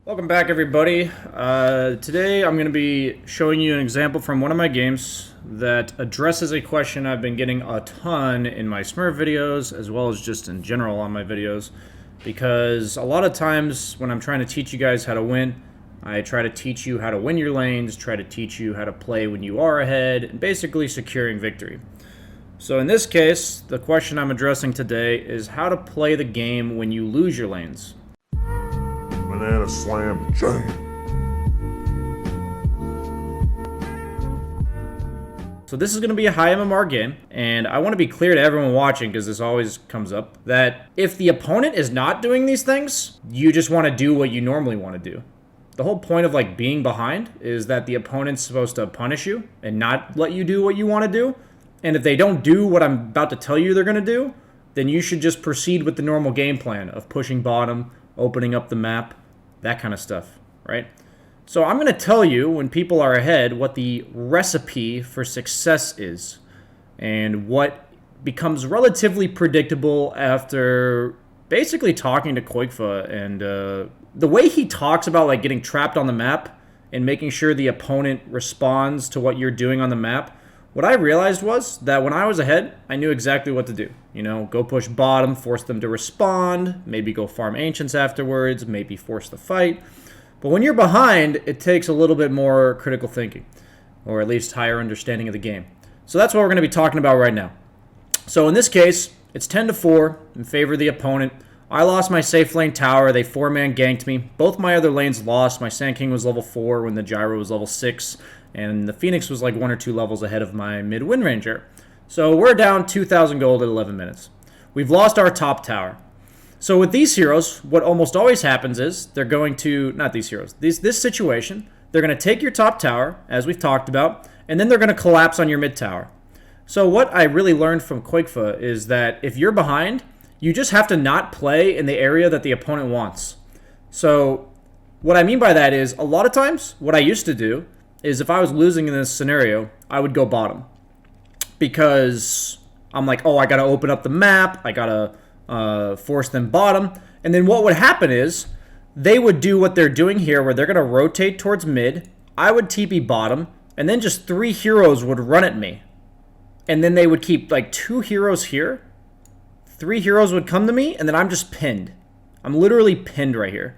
Welcome back, everybody. Today I'm going to be showing you an example from one of my games that addresses a question I've been getting a ton in my Smurf videos, as well as just in general on my videos, because a lot of times when I'm trying to teach you guys how to win, I try to teach you how to win your lanes, try to teach you how to play when you are ahead, and basically securing victory. So in this case, the question I'm addressing today is how to play the game when you lose your lanes. Banana slam jam. So this is going to be a high MMR game, and I want to be clear to everyone watching, because this always comes up, that if the opponent is not doing these things, you just want to do what you normally want to do. The whole point of being behind is that the opponent's supposed to punish you and not let you do what you want to do. And if they don't do what I'm about to tell you they're going to do, then you should just proceed with the normal game plan of pushing bottom, opening up the map, that kind of stuff, right? So I'm going to tell you, when people are ahead, what the recipe for success is and what becomes relatively predictable after basically talking to Koikfa. And the way he talks about getting trapped on the map and making sure the opponent responds to what you're doing on the map, what I realized was that when I was ahead, I knew exactly what to do. You know, go push bottom, force them to respond, maybe go farm ancients afterwards, maybe force the fight. But when you're behind, it takes a little bit more critical thinking, or at least higher understanding of the game. So that's what we're going to be talking about right now. So in this case, it's 10-4 in favor of the opponent. I lost my safe lane tower. They 4-man ganked me. Both my other lanes lost. My Sand King was level 4 when the Gyro was level 6. And the Phoenix was 1 or 2 levels ahead of my mid-Wind Ranger. So we're down 2,000 gold at 11 minutes. We've lost our top tower. So with these heroes, what almost always happens is they're going to, not these heroes, this situation, they're going to take your top tower, as we've talked about, and then they're going to collapse on your mid tower. So what I really learned from Koikfa is that if you're behind, you just have to not play in the area that the opponent wants. So what I mean by that is, a lot of times, what I used to do is if I was losing in this scenario, I would go bottom. Because I'm like, oh, I got to open up the map, I got to force them bottom. And then what would happen is, they would do what they're doing here, where they're going to rotate towards mid, I would TP bottom, and then just 3 heroes would run at me. And then they would keep 2 heroes here, 3 heroes would come to me, and then I'm just pinned. I'm literally pinned right here.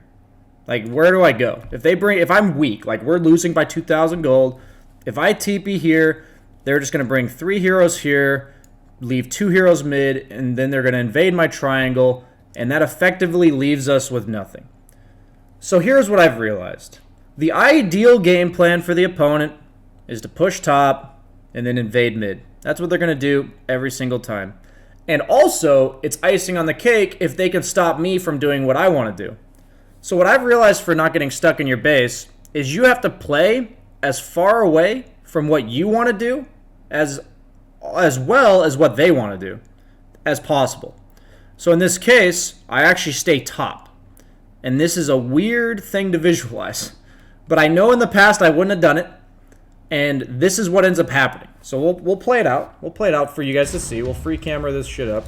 Where do I go? If I'm weak, we're losing by 2,000 gold, if I TP here, they're just going to bring 3 heroes here, leave 2 heroes mid, and then they're going to invade my triangle, and that effectively leaves us with nothing. So here's what I've realized. The ideal game plan for the opponent is to push top and then invade mid. That's what they're going to do every single time. And also, it's icing on the cake if they can stop me from doing what I want to do. So what I've realized for not getting stuck in your base is you have to play as far away from what you want to do as well as what they want to do as possible. So in this case, I actually stay top. And this is a weird thing to visualize. But I know in the past I wouldn't have done it. And this is what ends up happening. So we'll play it out. We'll play it out for you guys to see. We'll free camera this shit up.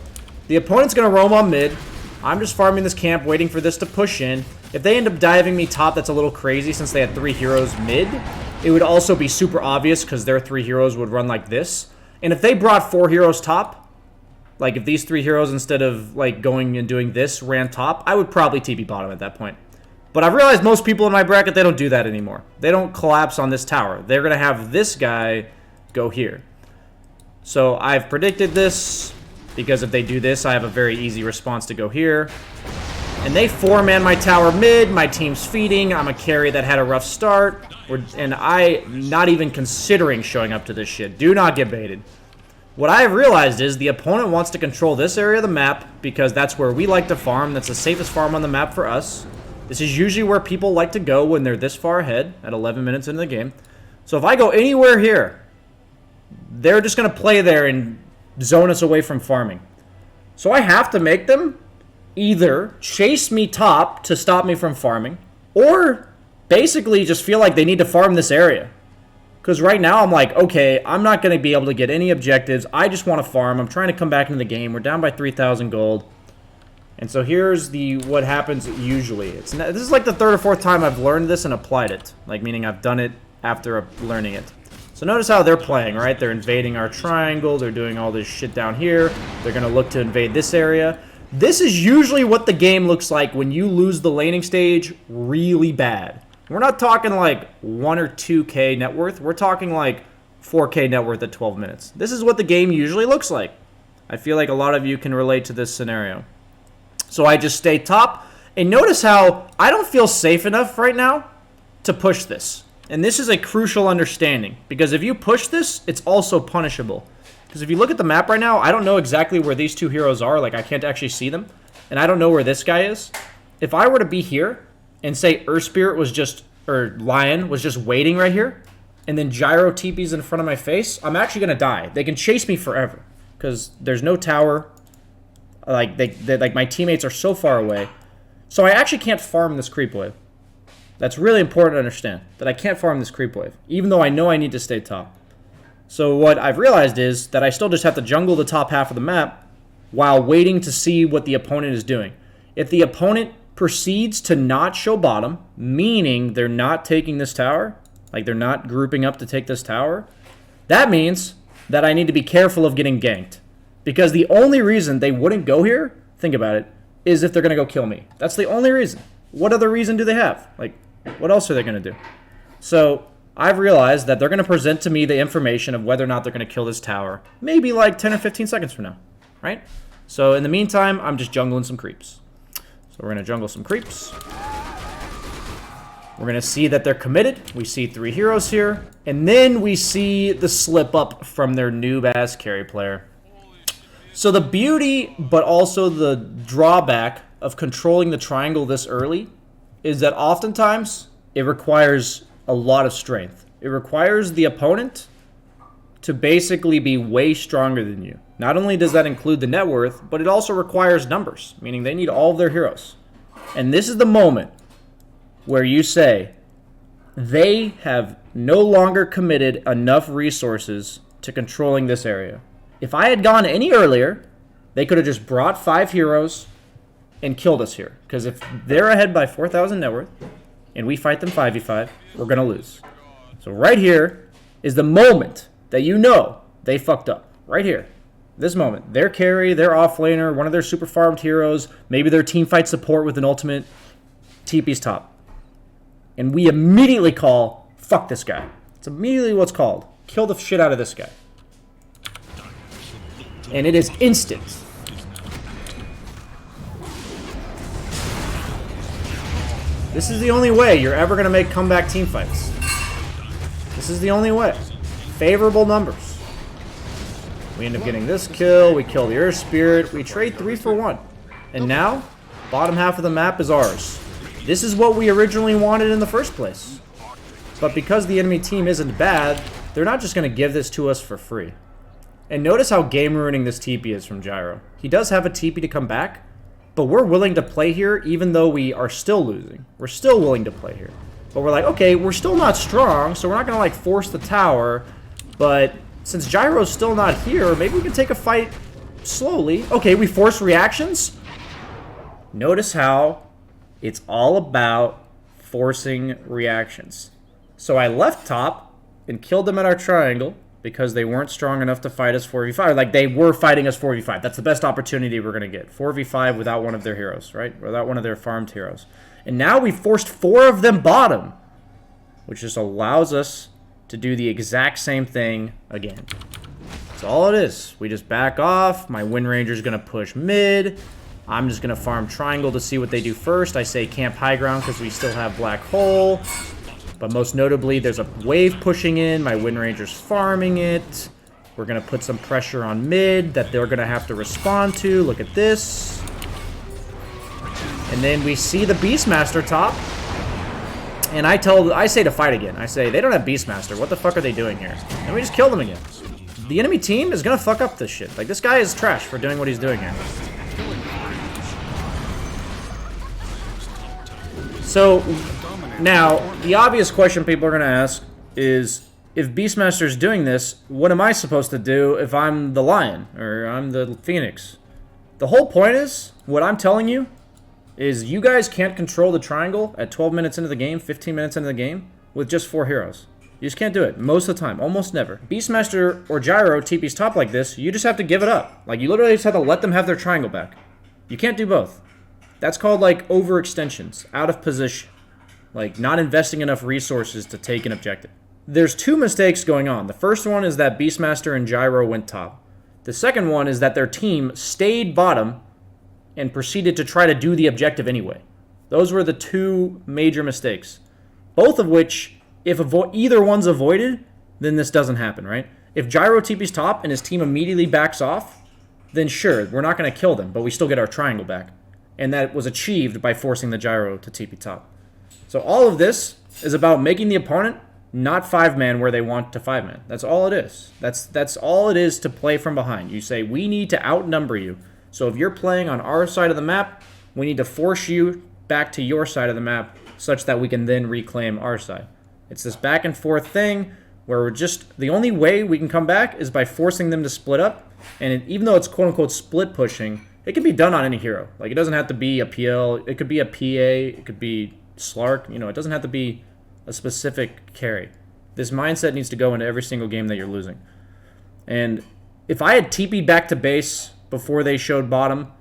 The opponent's going to roam on mid. I'm just farming this camp, waiting for this to push in. If they end up diving me top, that's a little crazy since they had 3 heroes mid. It would also be super obvious because their 3 heroes would run like this. And if they brought 4 heroes top, if these 3 heroes instead of going and doing this ran top, I would probably TP bottom at that point. But I've realized most people in my bracket, they don't do that anymore. They don't collapse on this tower. They're going to have this guy go here. So I've predicted this, because if they do this, I have a very easy response to go here. And they 4-man my tower mid, my team's feeding, I'm a carry that had a rough start, and I'm not even considering showing up to this shit. Do not get baited. What I have realized is the opponent wants to control this area of the map, because that's where we like to farm, that's the safest farm on the map for us. This is usually where people like to go when they're this far ahead, at 11 minutes into the game. So if I go anywhere here, they're just going to play there and zone us away from farming. So I have to make them either chase me top to stop me from farming, or basically just feel like they need to farm this area. Because right now I'm like, okay, I'm not going to be able to get any objectives. I just want to farm. I'm trying to come back into the game. We're down by 3,000 gold. And so here's what happens usually. This is like the third or fourth time I've learned this and applied it. Like, meaning I've done it after learning it. So notice how they're playing, right? They're invading our triangle. They're doing all this shit down here. They're going to look to invade this area. This is usually what the game looks like when you lose the laning stage really bad. We're not talking like 1 or 2K net worth. We're talking like 4K net worth at 12 minutes. This is what the game usually looks like. I feel like a lot of you can relate to this scenario. So I just stay top. And notice how I don't feel safe enough right now to push this. And this is a crucial understanding. Because if you push this, it's also punishable. Because if you look at the map right now, I don't know exactly where these two heroes are. Like, I can't actually see them. And I don't know where this guy is. If I were to be here and say Earth Spirit was just, or Lion was just waiting right here, and then Gyro TP's in front of my face, I'm actually going to die. They can chase me forever. Because there's no tower. Like, like my teammates are so far away. So I actually can't farm this creep wave. That's really important to understand. That I can't farm this creep wave. Even though I know I need to stay top. So what I've realized is that I still just have to jungle the top half of the map while waiting to see what the opponent is doing. If the opponent proceeds to not show bottom, meaning they're not taking this tower, like they're not grouping up to take this tower, that means that I need to be careful of getting ganked. Because the only reason they wouldn't go here, think about it, is if they're going to go kill me. That's the only reason. What other reason do they have? Like, what else are they going to do? So I've realized that they're going to present to me the information of whether or not they're going to kill this tower. Maybe like 10 or 15 seconds from now, right? So in the meantime, I'm just jungling some creeps. So we're going to jungle some creeps. We're going to see that they're committed. We see 3 heroes here. And then we see the slip up from their noob-ass carry player. So the beauty, but also the drawback of controlling the triangle this early is that oftentimes it requires a lot of strength. It requires the opponent to basically be way stronger than you. Not only does that include the net worth, but it also requires numbers, meaning they need all of their heroes. And this is the moment where you say, they have no longer committed enough resources to controlling this area. If I had gone any earlier, they could have just brought 5 heroes and killed us here. Because if they're ahead by 4,000 net worth, and we fight them 5v5, we're going to lose. So right here is the moment that you know they fucked up. Right here. This moment. Their carry, their offlaner, one of their super farmed heroes, maybe their team fight support with an ultimate, TP's top. And we immediately call, fuck this guy. It's immediately what's called. Kill the shit out of this guy. And it is instant. This is the only way you're ever going to make comeback team fights. This is the only way. Favorable numbers. We end up getting this kill. We kill the Earth Spirit. We trade 3 for 1. And now, bottom half of the map is ours. This is what we originally wanted in the first place. But because the enemy team isn't bad, they're not just going to give this to us for free. And notice how game-ruining this TP is from Gyro. He does have a TP to come back, but we're willing to play here even though we are still losing. We're still willing to play here. But we're like, okay, we're still not strong, so we're not going to like force the tower. But since Gyro's still not here, maybe we can take a fight slowly. Okay, we force reactions. Notice how it's all about forcing reactions. So I left top and killed them at our triangle because they weren't strong enough to fight us 4v5. Like, they were fighting us 4v5. That's the best opportunity we're going to get. 4v5 without one of their heroes, right? Without one of their farmed heroes. And now we forced 4 of them bottom, which just allows us to do the exact same thing again. That's all it is. We just back off. My Wind Ranger's going to push mid. I'm just going to farm triangle to see what they do first. I say camp high ground because we still have black hole. But most notably, there's a wave pushing in. My Wind Ranger's farming it. We're going to put some pressure on mid that they're going to have to respond to. Look at this. And then we see the Beastmaster top. And I say to fight again. I say, they don't have Beastmaster. What the fuck are they doing here? And we just kill them again. The enemy team is going to fuck up this shit. Like, this guy is trash for doing what he's doing here. So, now, the obvious question people are going to ask is, if Beastmaster's doing this, what am I supposed to do if I'm the Lion, or I'm the Phoenix? The whole point is, what I'm telling you, is you guys can't control the triangle at 12 minutes into the game, 15 minutes into the game, with just 4 heroes. You just can't do it most of the time, almost never. Beastmaster or Gyro TP's top like this, you just have to give it up. Like, you literally just have to let them have their triangle back. You can't do both. That's called, like, overextensions, out of position. Like, not investing enough resources to take an objective. There's 2 mistakes going on. The first one is that Beastmaster and Gyro went top. The second one is that their team stayed bottom and proceeded to try to do the objective anyway. Those were the 2 major mistakes. Both of which, if either one's avoided, then this doesn't happen, right? If Gyro TP's top and his team immediately backs off, then sure, we're not going to kill them, but we still get our triangle back. And that was achieved by forcing the Gyro to TP top. So all of this is about making the opponent not 5-man where they want to 5-man. That's all it is. That's all it is to play from behind. You say, we need to outnumber you. So if you're playing on our side of the map, we need to force you back to your side of the map such that we can then reclaim our side. It's this back and forth thing where we're just, the only way we can come back is by forcing them to split up. And even though it's quote-unquote split pushing, it can be done on any hero. Like, it doesn't have to be a PL, it could be a PA, it could be Slark, you know, it doesn't have to be a specific carry. This mindset needs to go into every single game that you're losing. And if I had TP'd back to base before they showed bottom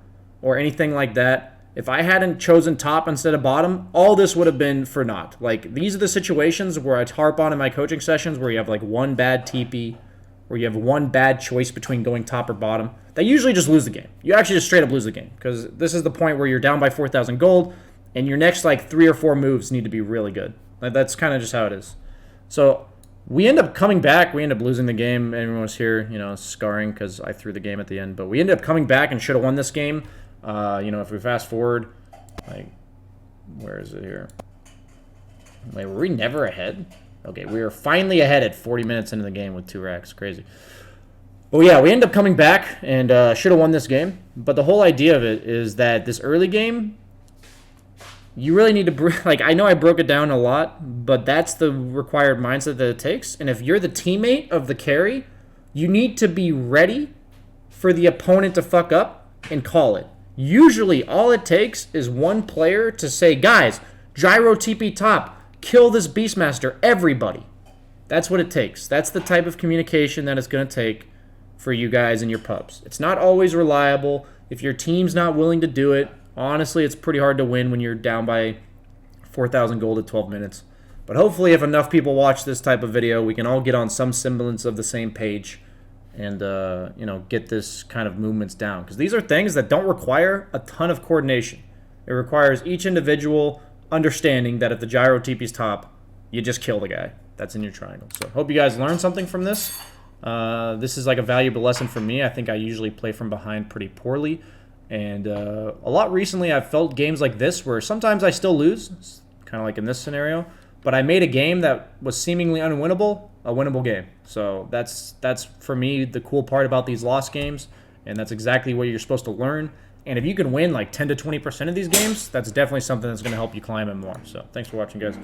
or anything like that, if I hadn't chosen top instead of bottom, all this would have been for naught. Like, these are the situations where I harp on in my coaching sessions where you have like one bad TP, or you have one bad choice between going top or bottom. They usually just lose the game. You actually just straight up lose the game because this is the point where you're down by 4,000 gold and your next like 3 or 4 moves need to be really good. Like, that's kind of just how it is. So we end up coming back. We end up losing the game. Everyone was here, you know, scarring because I threw the game at the end. But we ended up coming back and should have won this game. You know, if we fast forward, like, where is it here? Wait, were we never ahead? Okay, we were finally ahead at 40 minutes into the game with 2 racks. Crazy. But yeah, we ended up coming back and should have won this game. But the whole idea of it is that this early game, you really need to, like, I know I broke it down a lot, but that's the required mindset that it takes. And if you're the teammate of the carry, you need to be ready for the opponent to fuck up and call it. Usually, all it takes is one player to say, guys, Gyro TP top, kill this Beastmaster, everybody. That's what it takes. That's the type of communication that it's going to take for you guys in your pubs. It's not always reliable. If your team's not willing to do it, honestly, it's pretty hard to win when you're down by 4,000 gold at 12 minutes. But hopefully, if enough people watch this type of video, we can all get on some semblance of the same page and, you know, get this kind of movements down. Because these are things that don't require a ton of coordination. It requires each individual understanding that if the Gyro TP's top, you just kill the guy that's in your triangle. So hope you guys learned something from this. This is like a valuable lesson for me. I think I usually play from behind pretty poorly. And a lot recently, I've felt games like this where sometimes I still lose, kind of like in this scenario. But I made a game that was seemingly unwinnable, a winnable game. So that's for me the cool part about these lost games, and that's exactly what you're supposed to learn. And if you can win like 10 to 20% of these games, that's definitely something that's going to help you climb it more. So thanks for watching, guys.